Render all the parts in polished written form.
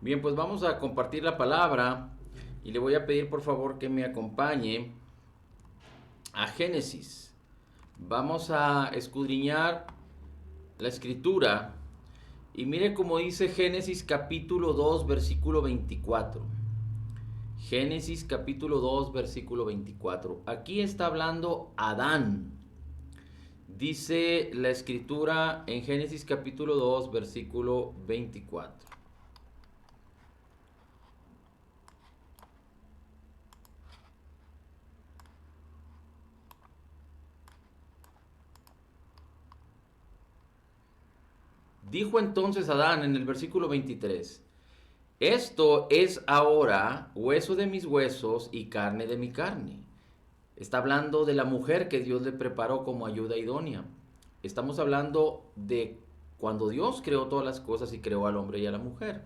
Bien, pues vamos a compartir la palabra y le voy a pedir por favor que me acompañe a Génesis. Vamos a escudriñar la escritura y mire cómo dice Génesis capítulo 2 versículo 24. Génesis capítulo 2 versículo 24. Aquí está hablando Adán. Dice la escritura en Génesis capítulo 2 versículo 24. Dijo entonces Adán en el versículo 23, esto es ahora hueso de mis huesos y carne de mi carne. Está hablando de la mujer que Dios le preparó como ayuda idónea. Estamos hablando de cuando Dios creó todas las cosas y creó al hombre y a la mujer.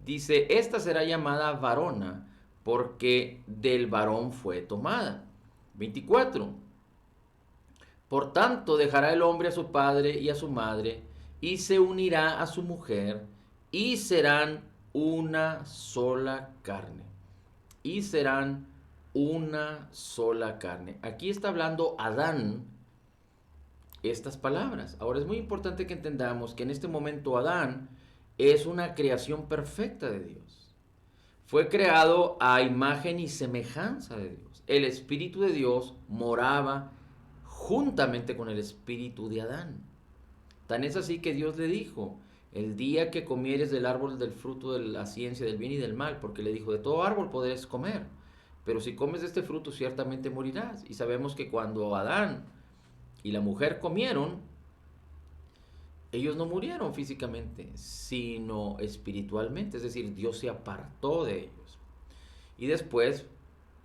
Dice, esta será llamada varona porque del varón fue tomada. 24. Por tanto, dejará el hombre a su padre y a su madre, y se unirá a su mujer, y serán una sola carne. Y serán una sola carne. Aquí está hablando Adán estas palabras. Ahora es muy importante que entendamos que en este momento Adán es una creación perfecta de Dios. Fue creado a imagen y semejanza de Dios. El Espíritu de Dios moraba juntamente con el espíritu de Adán. Tan es así que Dios le dijo, el día que comieres del árbol del fruto de la ciencia del bien y del mal, porque le dijo, de todo árbol podrás comer, pero si comes de este fruto ciertamente morirás. Y sabemos que cuando Adán y la mujer comieron, ellos no murieron físicamente, sino espiritualmente, es decir, Dios se apartó de ellos. Y después,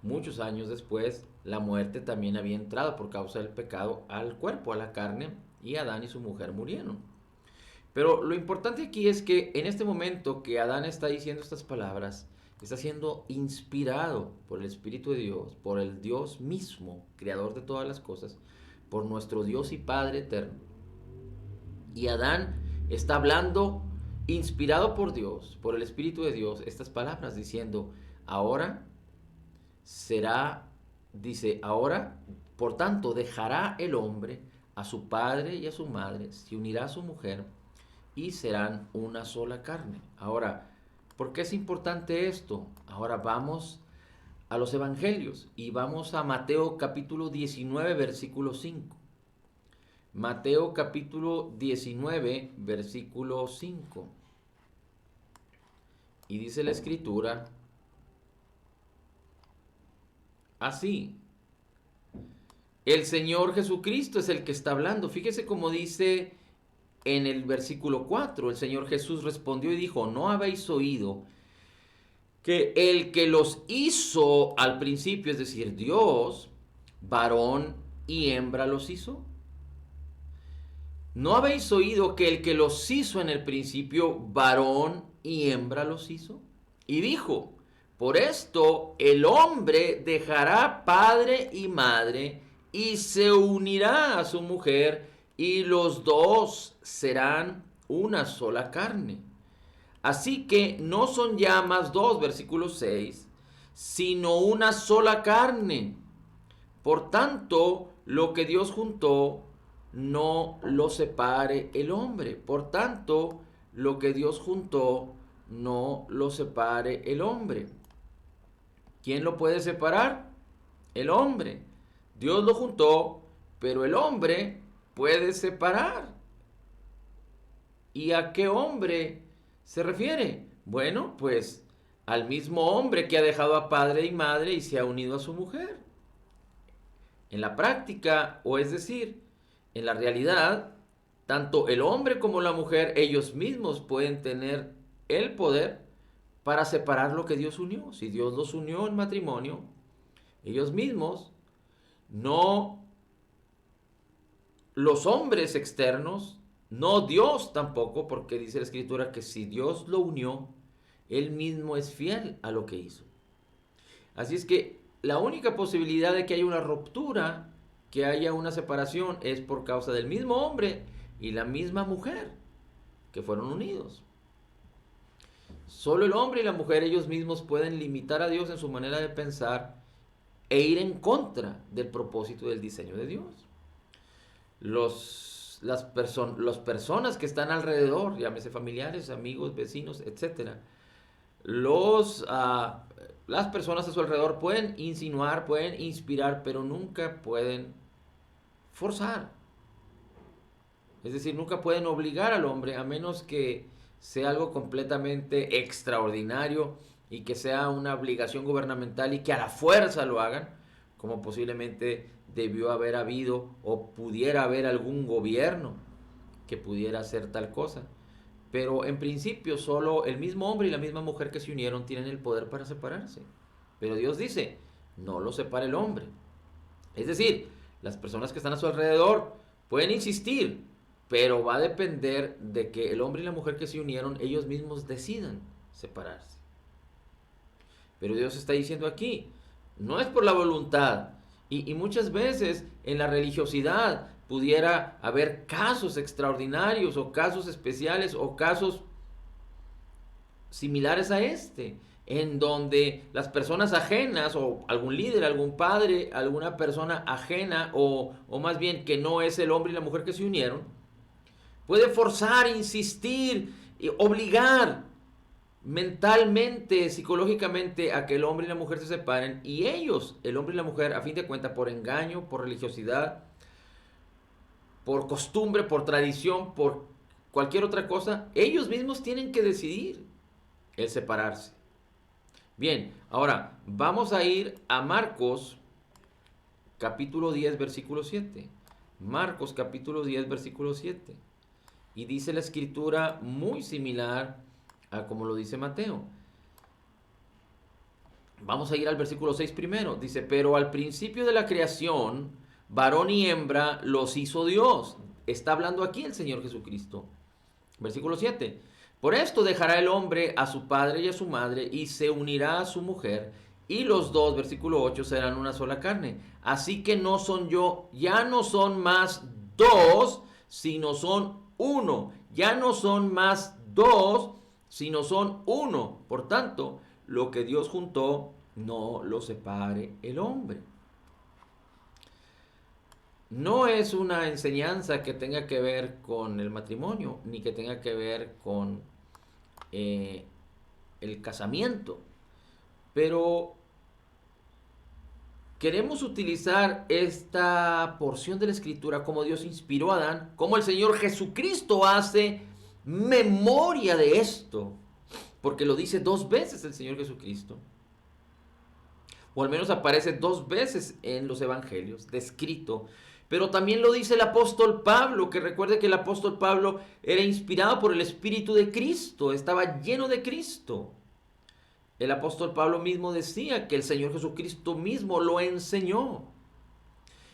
muchos años después, la muerte también había entrado por causa del pecado al cuerpo, a la carne, y Adán y su mujer murieron. Pero lo importante aquí es que en este momento que Adán está diciendo estas palabras, está siendo inspirado por el Espíritu de Dios, por el Dios mismo, creador de todas las cosas, por nuestro Dios y Padre eterno. Y Adán está hablando, inspirado por Dios, por el Espíritu de Dios, estas palabras diciendo, ahora será, dice, ahora, por tanto, dejará el hombre a su padre y a su madre, se unirá a su mujer y serán una sola carne. Ahora, ¿por qué es importante esto? Ahora vamos a los evangelios y vamos a Mateo capítulo 19, versículo 5. Mateo capítulo 19, versículo 5. Y dice la escritura así. El Señor Jesucristo es el que está hablando. Fíjese cómo dice en el versículo 4. El Señor Jesús respondió y dijo, ¿no habéis oído que el que los hizo al principio, es decir, Dios, varón y hembra los hizo? ¿No habéis oído que el que los hizo en el principio, varón y hembra los hizo? Y dijo, por esto el hombre dejará padre y madre y se unirá a su mujer y los dos serán una sola carne. Así que no son ya más dos, versículo 6, sino una sola carne. Por tanto, lo que Dios juntó, no lo separe el hombre. Por tanto, lo que Dios juntó, no lo separe el hombre. ¿Quién lo puede separar? El hombre. Dios lo juntó, pero el hombre puede separar. ¿Y a qué hombre se refiere? Bueno, pues al mismo hombre que ha dejado a padre y madre y se ha unido a su mujer. En la práctica, o es decir, en la realidad, tanto el hombre como la mujer, ellos mismos pueden tener el poder para separar lo que Dios unió. Si Dios los unió en matrimonio, ellos mismos, no los hombres externos, no Dios tampoco, porque dice la escritura que si Dios lo unió, Él mismo es fiel a lo que hizo. Así es que la única posibilidad de que haya una ruptura, que haya una separación, es por causa del mismo hombre y la misma mujer que fueron unidos. Solo el hombre y la mujer ellos mismos pueden limitar a Dios en su manera de pensar e ir en contra del propósito y del diseño de Dios. Las personas que están alrededor, llámese familiares, amigos, vecinos, etcétera, las personas a su alrededor pueden insinuar, pueden inspirar, pero nunca pueden forzar. Es decir, nunca pueden obligar al hombre a menos que sea algo completamente extraordinario y que sea una obligación gubernamental y que a la fuerza lo hagan, como posiblemente debió haber habido o pudiera haber algún gobierno que pudiera hacer tal cosa. Pero en principio solo el mismo hombre y la misma mujer que se unieron tienen el poder para separarse. Pero Dios dice, no lo separe el hombre. Es decir, las personas que están a su alrededor pueden insistir, pero va a depender de que el hombre y la mujer que se unieron, ellos mismos decidan separarse. Pero Dios está diciendo aquí, no es por la voluntad. Y muchas veces en la religiosidad pudiera haber casos extraordinarios o casos especiales o casos similares a este, en donde las personas ajenas o algún líder, algún padre, alguna persona ajena o más bien que no es el hombre y la mujer que se unieron, puede forzar, insistir, obligar mentalmente, psicológicamente a que el hombre y la mujer se separen y ellos, el hombre y la mujer, a fin de cuentas, por engaño, por religiosidad, por costumbre, por tradición, por cualquier otra cosa, ellos mismos tienen que decidir el separarse. Bien, ahora vamos a ir a Marcos capítulo 10, versículo 7. Marcos capítulo 10, versículo 7. Y dice la escritura muy similar a como lo dice Mateo. Vamos a ir al versículo 6 primero. Dice, pero al principio de la creación, varón y hembra los hizo Dios. Está hablando aquí el Señor Jesucristo. Versículo 7. Por esto dejará el hombre a su padre y a su madre y se unirá a su mujer y los dos, versículo 8, serán una sola carne. Así que ya no son más dos, sino son uno. Ya no son más dos, sino son uno. Por tanto, lo que Dios juntó, no lo separe el hombre. No es una enseñanza que tenga que ver con el matrimonio, ni que tenga que ver con el casamiento. Pero queremos utilizar esta porción de la escritura como Dios inspiró a Adán, como el Señor Jesucristo hace memoria de esto, porque lo dice 2 veces el Señor Jesucristo, o al menos aparece 2 veces en los evangelios, descrito. Pero también lo dice el apóstol Pablo, que recuerde que el apóstol Pablo era inspirado por el Espíritu de Cristo, estaba lleno de Cristo. El apóstol Pablo mismo decía que el Señor Jesucristo mismo lo enseñó.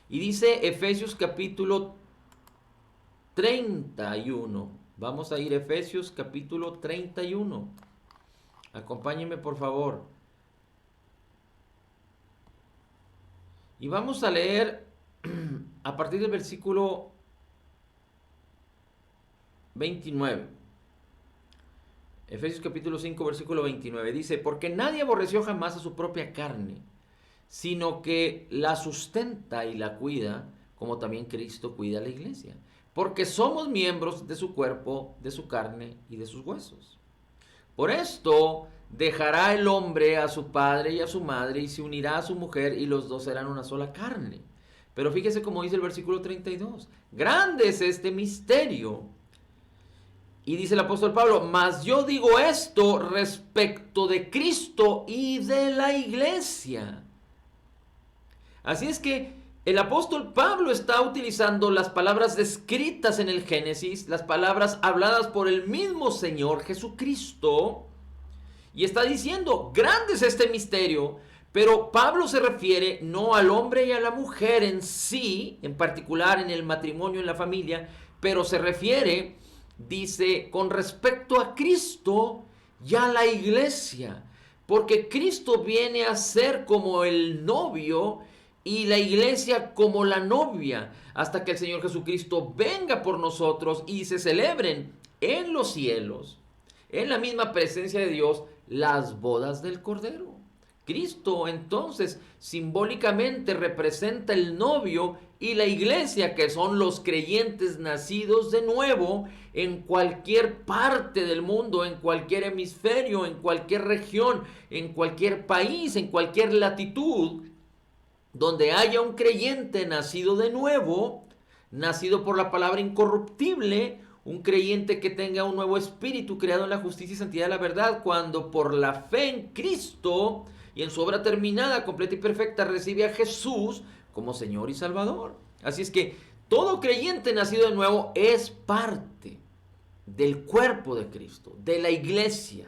Y dice Efesios capítulo 31. Vamos a ir a Efesios capítulo 31. Acompáñenme por favor. Y vamos a leer a partir del versículo 29. Efesios capítulo 5, versículo 29. Dice, porque nadie aborreció jamás a su propia carne, sino que la sustenta y la cuida, como también Cristo cuida a la iglesia. Porque somos miembros de su cuerpo, de su carne y de sus huesos. Por esto dejará el hombre a su padre y a su madre y se unirá a su mujer y los dos serán una sola carne. Pero fíjese cómo dice el versículo 32. Grande es este misterio. Y dice el apóstol Pablo, mas yo digo esto respecto de Cristo y de la iglesia. Así es que el apóstol Pablo está utilizando las palabras descritas en el Génesis, las palabras habladas por el mismo Señor Jesucristo, y está diciendo, grande es este misterio, pero Pablo se refiere no al hombre y a la mujer en sí, en particular en el matrimonio, en la familia, pero se refiere, dice, con respecto a Cristo y a la iglesia, porque Cristo viene a ser como el novio y la iglesia como la novia, hasta que el Señor Jesucristo venga por nosotros y se celebren en los cielos en la misma presencia de Dios, las bodas del Cordero. Cristo entonces simbólicamente representa el novio y la iglesia, que son los creyentes nacidos de nuevo en cualquier parte del mundo, en cualquier hemisferio, en cualquier región, en cualquier país, en cualquier latitud, donde haya un creyente nacido de nuevo, nacido por la palabra incorruptible, un creyente que tenga un nuevo espíritu creado en la justicia y santidad de la verdad, cuando por la fe en Cristo y en su obra terminada, completa y perfecta, recibe a Jesús como Señor y Salvador. Así es que todo creyente nacido de nuevo es parte del cuerpo de Cristo, de la iglesia.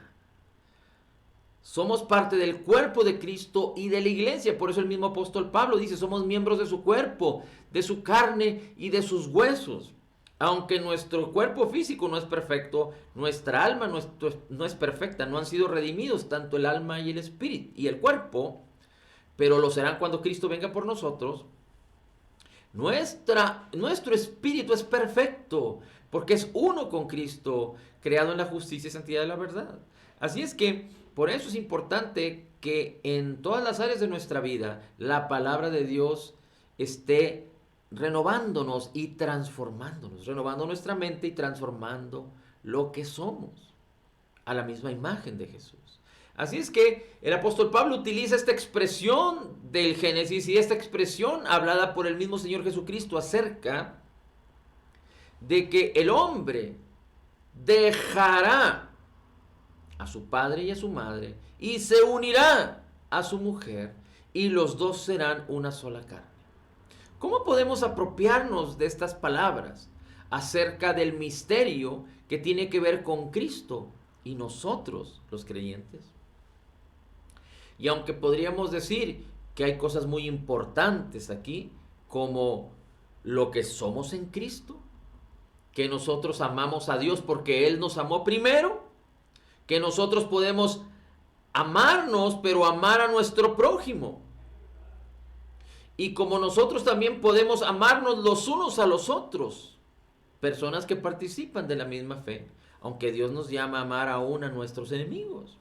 Somos parte del cuerpo de Cristo y de la iglesia. Por eso el mismo apóstol Pablo dice, somos miembros de su cuerpo, de su carne y de sus huesos. Aunque nuestro cuerpo físico no es perfecto, nuestra alma no es perfecta, no han sido redimidos tanto el alma y el espíritu y el cuerpo, pero lo serán cuando Cristo venga por nosotros. Nuestro espíritu es perfecto, porque es uno con Cristo, creado en la justicia y santidad de la verdad. Así es que, por eso es importante que en todas las áreas de nuestra vida, la palabra de Dios esté renovándonos y transformándonos, renovando nuestra mente y transformando lo que somos a la misma imagen de Jesús. Así es que el apóstol Pablo utiliza esta expresión del Génesis y esta expresión hablada por el mismo Señor Jesucristo acerca de que el hombre dejará a su padre y a su madre y se unirá a su mujer y los dos serán una sola carne. ¿Cómo podemos apropiarnos de estas palabras acerca del misterio que tiene que ver con Cristo y nosotros, los creyentes? Y aunque podríamos decir que hay cosas muy importantes aquí, como lo que somos en Cristo, que nosotros amamos a Dios porque Él nos amó primero, que nosotros podemos amarnos, pero amar a nuestro prójimo. Y como nosotros también podemos amarnos los unos a los otros, personas que participan de la misma fe, aunque Dios nos llama a amar aún a nuestros enemigos.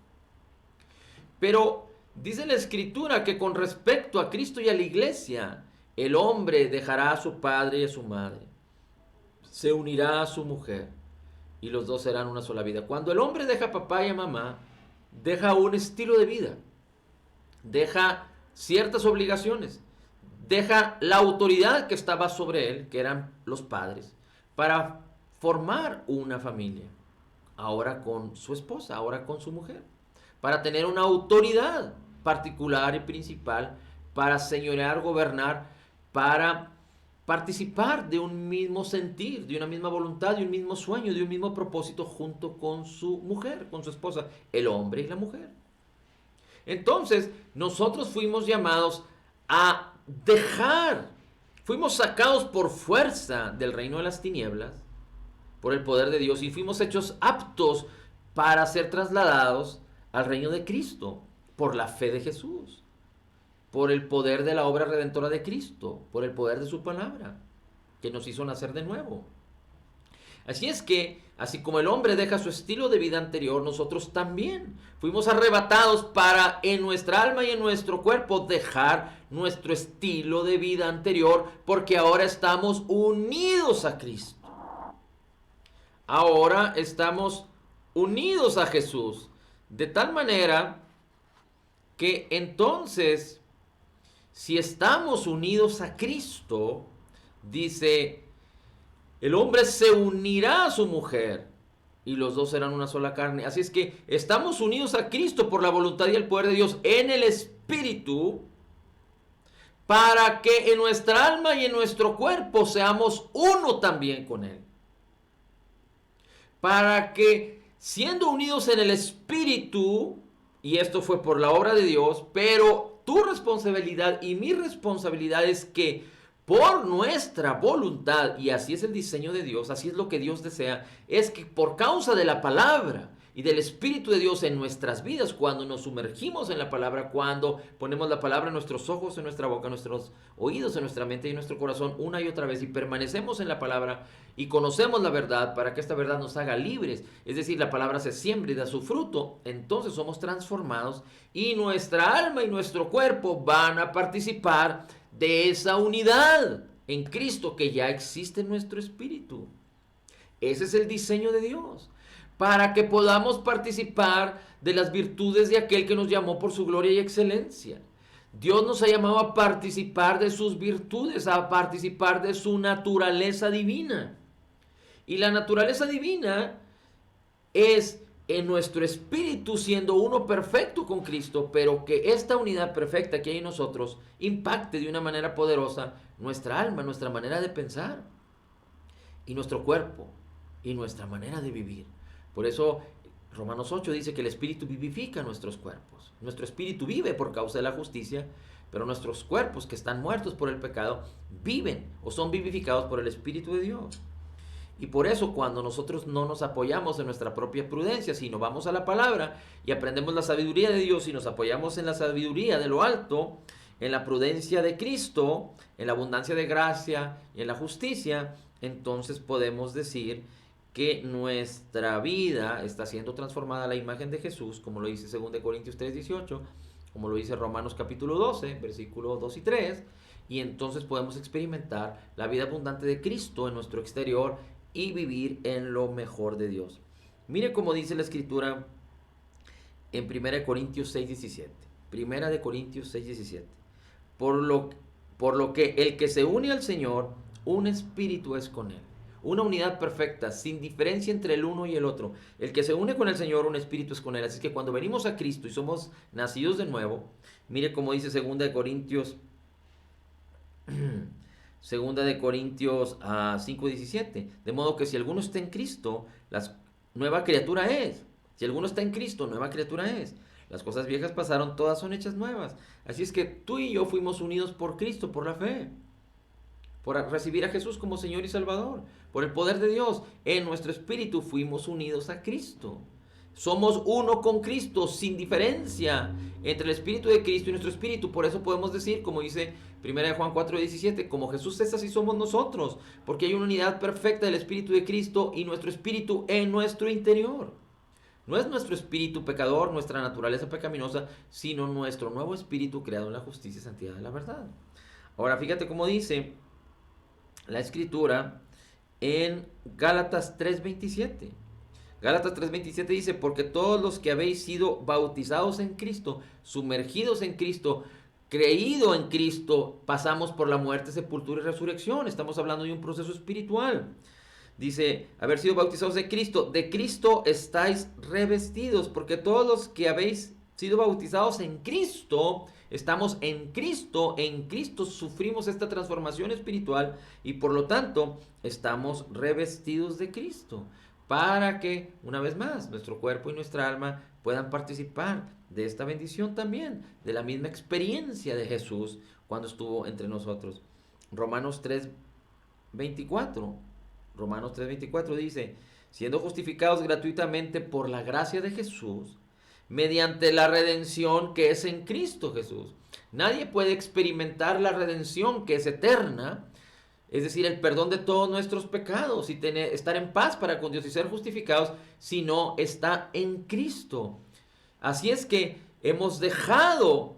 Pero dice la Escritura que con respecto a Cristo y a la iglesia, el hombre dejará a su padre y a su madre, se unirá a su mujer y los dos serán una sola vida. Cuando el hombre deja a papá y a mamá, deja un estilo de vida, deja ciertas obligaciones, deja la autoridad que estaba sobre él, que eran los padres, para formar una familia, ahora con su esposa, ahora con su mujer, para tener una autoridad particular y principal, para señorear, gobernar, para participar de un mismo sentir, de una misma voluntad, de un mismo sueño, de un mismo propósito junto con su mujer, con su esposa, el hombre y la mujer. Entonces, nosotros fuimos llamados a fuimos sacados por fuerza del reino de las tinieblas, por el poder de Dios, y fuimos hechos aptos para ser trasladados al reino de Cristo, por la fe de Jesús, por el poder de la obra redentora de Cristo, por el poder de su palabra, que nos hizo nacer de nuevo. Así es que, así como el hombre deja su estilo de vida anterior, nosotros también fuimos arrebatados para en nuestra alma y en nuestro cuerpo dejar nuestro estilo de vida anterior, porque ahora estamos unidos a Cristo. Ahora estamos unidos a Jesús, de tal manera que entonces, si estamos unidos a Cristo, dice, el hombre se unirá a su mujer y los dos serán una sola carne. Así es que estamos unidos a Cristo por la voluntad y el poder de Dios en el Espíritu, para que en nuestra alma y en nuestro cuerpo seamos uno también con Él. Para que, siendo unidos en el Espíritu, y esto fue por la obra de Dios, pero tu responsabilidad y mi responsabilidad es que por nuestra voluntad, y así es el diseño de Dios, así es lo que Dios desea, es que por causa de la palabra y del Espíritu de Dios en nuestras vidas cuando nos sumergimos en la palabra, cuando ponemos la palabra en nuestros ojos, en nuestra boca, en nuestros oídos, en nuestra mente y en nuestro corazón una y otra vez, y permanecemos en la palabra y conocemos la verdad para que esta verdad nos haga libres, es decir, la palabra se siembra y da su fruto, entonces somos transformados y nuestra alma y nuestro cuerpo van a participar de esa unidad en Cristo que ya existe en nuestro espíritu. Ese es el diseño de Dios, para que podamos participar de las virtudes de aquel que nos llamó por su gloria y excelencia. Dios nos ha llamado a participar de sus virtudes, a participar de su naturaleza divina. Y la naturaleza divina es en nuestro espíritu siendo uno perfecto con Cristo, pero que esta unidad perfecta que hay en nosotros impacte de una manera poderosa nuestra alma, nuestra manera de pensar y nuestro cuerpo y nuestra manera de vivir. Por eso Romanos 8 dice que el Espíritu vivifica nuestros cuerpos. Nuestro espíritu vive por causa de la justicia, pero nuestros cuerpos que están muertos por el pecado viven o son vivificados por el Espíritu de Dios. Y por eso cuando nosotros no nos apoyamos en nuestra propia prudencia, sino vamos a la palabra y aprendemos la sabiduría de Dios y nos apoyamos en la sabiduría de lo alto, en la prudencia de Cristo, en la abundancia de gracia y en la justicia, entonces podemos decir que nuestra vida está siendo transformada a la imagen de Jesús, como lo dice 2 Corintios 3:18, como lo dice Romanos capítulo 12, versículos 2 y 3, y entonces podemos experimentar la vida abundante de Cristo en nuestro exterior y vivir en lo mejor de Dios. Mire cómo dice la Escritura en 1 Corintios 6:17. 1 Corintios 6:17. Por lo que el que se une al Señor, un espíritu es con él. Una unidad perfecta, sin diferencia entre el uno y el otro. El que se une con el Señor, un espíritu es con él. Así que cuando venimos a Cristo y somos nacidos de nuevo, mire cómo dice 2 Corintios 5:17. De modo que si alguno está en Cristo, nueva criatura es. Si alguno está en Cristo, nueva criatura es. Las cosas viejas pasaron, todas son hechas nuevas. Así es que tú y yo fuimos unidos por Cristo, por la fe, por recibir a Jesús como Señor y Salvador, por el poder de Dios. En nuestro espíritu fuimos unidos a Cristo. Somos uno con Cristo, sin diferencia entre el espíritu de Cristo y nuestro espíritu. Por eso podemos decir, como dice 1 Juan 4:17, como Jesús es, así somos nosotros, porque hay una unidad perfecta del espíritu de Cristo y nuestro espíritu en nuestro interior. No es nuestro espíritu pecador, nuestra naturaleza pecaminosa, sino nuestro nuevo espíritu creado en la justicia y santidad de la verdad. Ahora fíjate cómo dice la Escritura en Gálatas 3:27. Gálatas 3:27 dice, porque todos los que habéis sido bautizados en Cristo, sumergidos en Cristo, creído en Cristo, pasamos por la muerte, sepultura y resurrección. Estamos hablando de un proceso espiritual. Dice, haber sido bautizados de Cristo estáis revestidos, porque todos los que habéis sido bautizados en Cristo, estamos en Cristo sufrimos esta transformación espiritual y por lo tanto estamos revestidos de Cristo, para que, una vez más, nuestro cuerpo y nuestra alma puedan participar de esta bendición también, de la misma experiencia de Jesús cuando estuvo entre nosotros. Romanos 3:24 dice, siendo justificados gratuitamente por la gracia de Jesús, mediante la redención que es en Cristo Jesús. Nadie puede experimentar la redención que es eterna, es decir, el perdón de todos nuestros pecados y estar en paz para con Dios y ser justificados si no está en Cristo. Así es que hemos dejado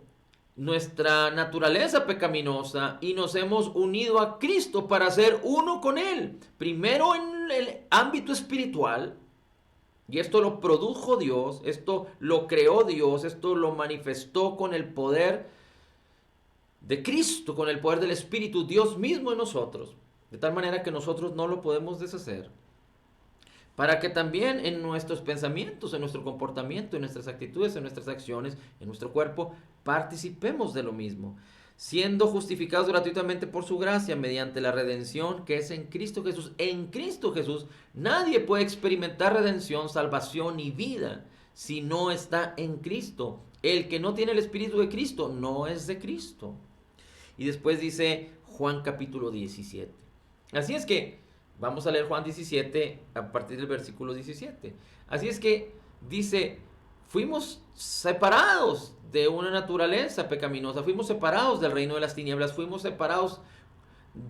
nuestra naturaleza pecaminosa y nos hemos unido a Cristo para ser uno con Él. Primero en el ámbito espiritual, y esto lo produjo Dios, esto lo creó Dios, esto lo manifestó con el poder de Cristo, con el poder del Espíritu, Dios mismo en nosotros, de tal manera que nosotros no lo podemos deshacer, para que también en nuestros pensamientos, en nuestro comportamiento, en nuestras actitudes, en nuestras acciones, en nuestro cuerpo, participemos de lo mismo, siendo justificados gratuitamente por su gracia mediante la redención que es en Cristo Jesús. En Cristo Jesús nadie puede experimentar redención, salvación y vida si no está en Cristo. El que no tiene el Espíritu de Cristo no es de Cristo. Y después dice Juan capítulo 17. Así es que vamos a leer Juan 17 a partir del versículo 17. Así es que dice, fuimos separados de una naturaleza pecaminosa, fuimos separados del reino de las tinieblas, fuimos separados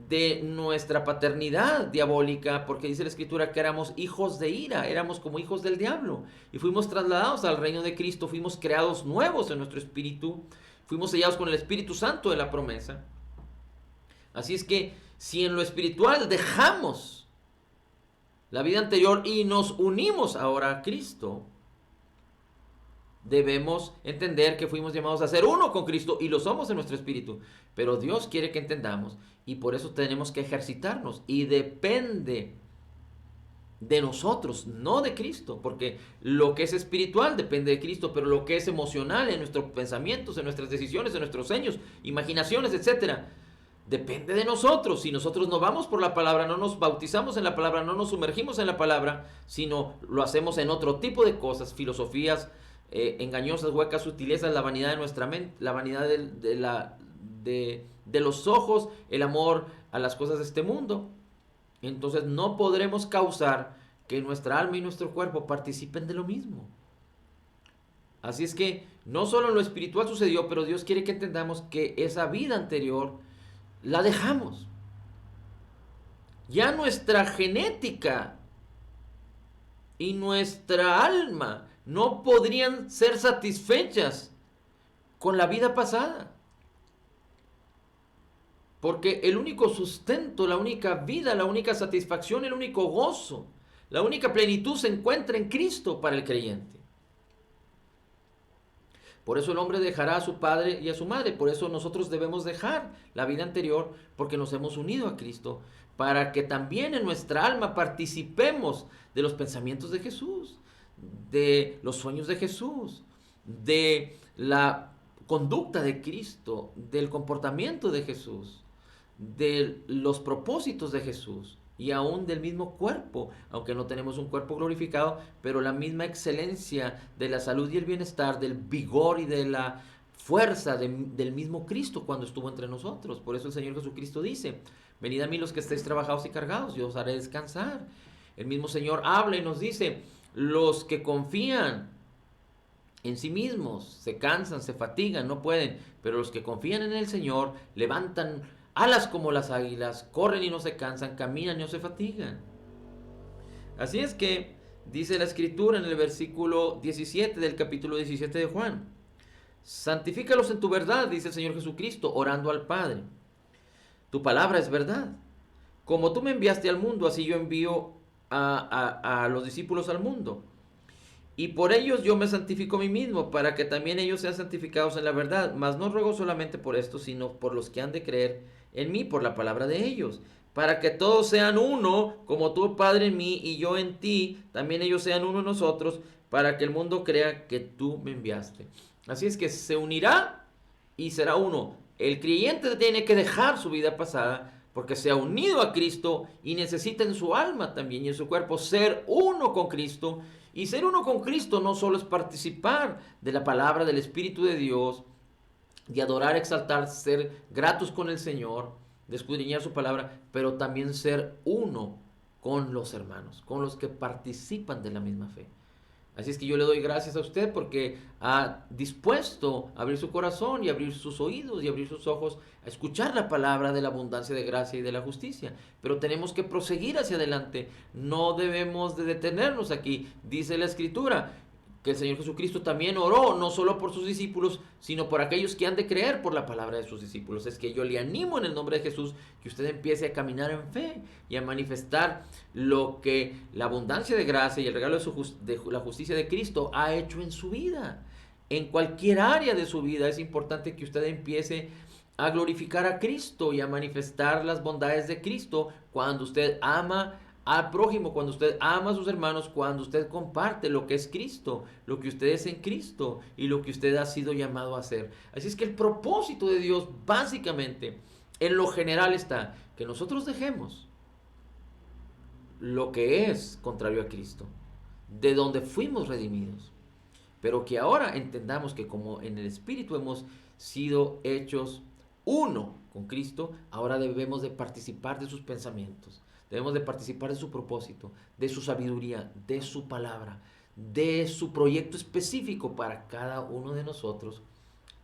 de nuestra paternidad diabólica, porque dice la escritura que éramos hijos de ira, éramos como hijos del diablo, y fuimos trasladados al reino de Cristo, fuimos creados nuevos en nuestro espíritu, fuimos sellados con el Espíritu Santo de la promesa. Así es que si en lo espiritual dejamos la vida anterior y nos unimos ahora a Cristo, debemos entender que fuimos llamados a ser uno con Cristo y lo somos en nuestro espíritu. Pero Dios quiere que entendamos y por eso tenemos que ejercitarnos. Y depende de nosotros, no de Cristo. Porque lo que es espiritual depende de Cristo, pero lo que es emocional en nuestros pensamientos, en nuestras decisiones, en nuestros sueños, imaginaciones, etcétera, depende de nosotros. Si nosotros no vamos por la palabra, no nos bautizamos en la palabra, no nos sumergimos en la palabra, sino lo hacemos en otro tipo de cosas, filosofías, engañosas, huecas, sutilezas, la vanidad de nuestra mente, la vanidad de los ojos, el amor a las cosas de este mundo. Entonces no podremos causar que nuestra alma y nuestro cuerpo participen de lo mismo. Así es que no solo en lo espiritual sucedió, pero Dios quiere que entendamos que esa vida anterior la dejamos. Ya nuestra genética y nuestra alma no podrían ser satisfechas con la vida pasada. Porque el único sustento, la única vida, la única satisfacción, el único gozo, la única plenitud se encuentra en Cristo para el creyente. Por eso el hombre dejará a su padre y a su madre. Por eso nosotros debemos dejar la vida anterior, porque nos hemos unido a Cristo, para que también en nuestra alma participemos de los pensamientos de Jesús, de los sueños de Jesús, de la conducta de Cristo, del comportamiento de Jesús, de los propósitos de Jesús y aún del mismo cuerpo, aunque no tenemos un cuerpo glorificado, pero la misma excelencia de la salud y el bienestar, del vigor y de la fuerza del mismo Cristo cuando estuvo entre nosotros. Por eso el Señor Jesucristo dice, venid a mí los que estéis trabajados y cargados, yo os haré descansar. El mismo Señor habla y nos dice, los que confían en sí mismos se cansan, se fatigan, no pueden, pero los que confían en el Señor levantan alas como las águilas, corren y no se cansan, caminan y no se fatigan. Así es que dice la escritura en el versículo 17 del capítulo 17 de Juan, santifícalos en tu verdad, dice el Señor Jesucristo, orando al Padre. Tu palabra es verdad. Como tú me enviaste al mundo, así yo envío a los discípulos al mundo. Y por ellos yo me santifico a mí mismo, para que también ellos sean santificados en la verdad. Mas no ruego solamente por esto, sino por los que han de creer en mí, por la palabra de ellos. Para que todos sean uno, como tú, Padre, en mí y yo en ti, también ellos sean uno en nosotros, para que el mundo crea que tú me enviaste. Así es que se unirá y será uno. El creyente tiene que dejar su vida pasada, porque se ha unido a Cristo y necesita en su alma también y en su cuerpo ser uno con Cristo. Y ser uno con Cristo no solo es participar de la palabra del Espíritu de Dios, de adorar, exaltar, ser gratos con el Señor, de escudriñar su palabra, pero también ser uno con los hermanos, con los que participan de la misma fe. Así es que yo le doy gracias a usted porque ha dispuesto a abrir su corazón y abrir sus oídos y abrir sus ojos a escuchar la palabra de la abundancia de gracia y de la justicia. Pero tenemos que proseguir hacia adelante. No debemos de detenernos aquí. Dice la Escritura que el Señor Jesucristo también oró no solo por sus discípulos, sino por aquellos que han de creer por la palabra de sus discípulos. Es que yo le animo en el nombre de Jesús que usted empiece a caminar en fe y a manifestar lo que la abundancia de gracia y el regalo de la justicia de Cristo ha hecho en su vida. En cualquier área de su vida es importante que usted empiece a glorificar a Cristo y a manifestar las bondades de Cristo cuando usted ama al prójimo, cuando usted ama a sus hermanos, cuando usted comparte lo que es Cristo, lo que usted es en Cristo y lo que usted ha sido llamado a hacer. Así es que el propósito de Dios básicamente en lo general está que nosotros dejemos lo que es contrario a Cristo, de donde fuimos redimidos, pero que ahora entendamos que como en el Espíritu hemos sido hechos uno con Cristo, ahora debemos de participar de sus pensamientos. Debemos de participar de su propósito, de su sabiduría, de su palabra. de su proyecto específico para cada uno de nosotros,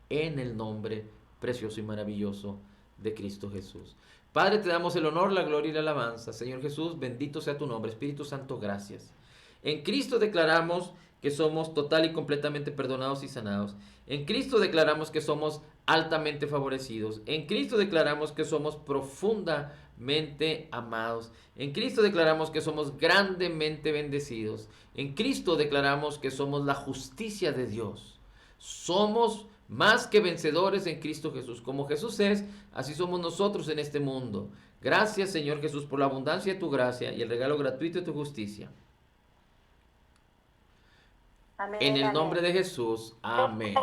en el nombre precioso y maravilloso de Cristo Jesús. Padre, te damos el honor, la gloria y la alabanza. Señor Jesús, bendito sea tu nombre. Espíritu Santo, gracias. En Cristo declaramos que somos total y completamente perdonados y sanados. En Cristo declaramos que somos altamente favorecidos. En Cristo declaramos que somos profundamente amados. En Cristo declaramos que somos grandemente bendecidos. En Cristo declaramos que somos la justicia de Dios. Somos más que vencedores en Cristo Jesús. Como Jesús es, así somos nosotros en este mundo. Gracias, Señor Jesús, por la abundancia de tu gracia y el regalo gratuito de tu justicia. Amén, En el amén. nombre de Jesús, amén.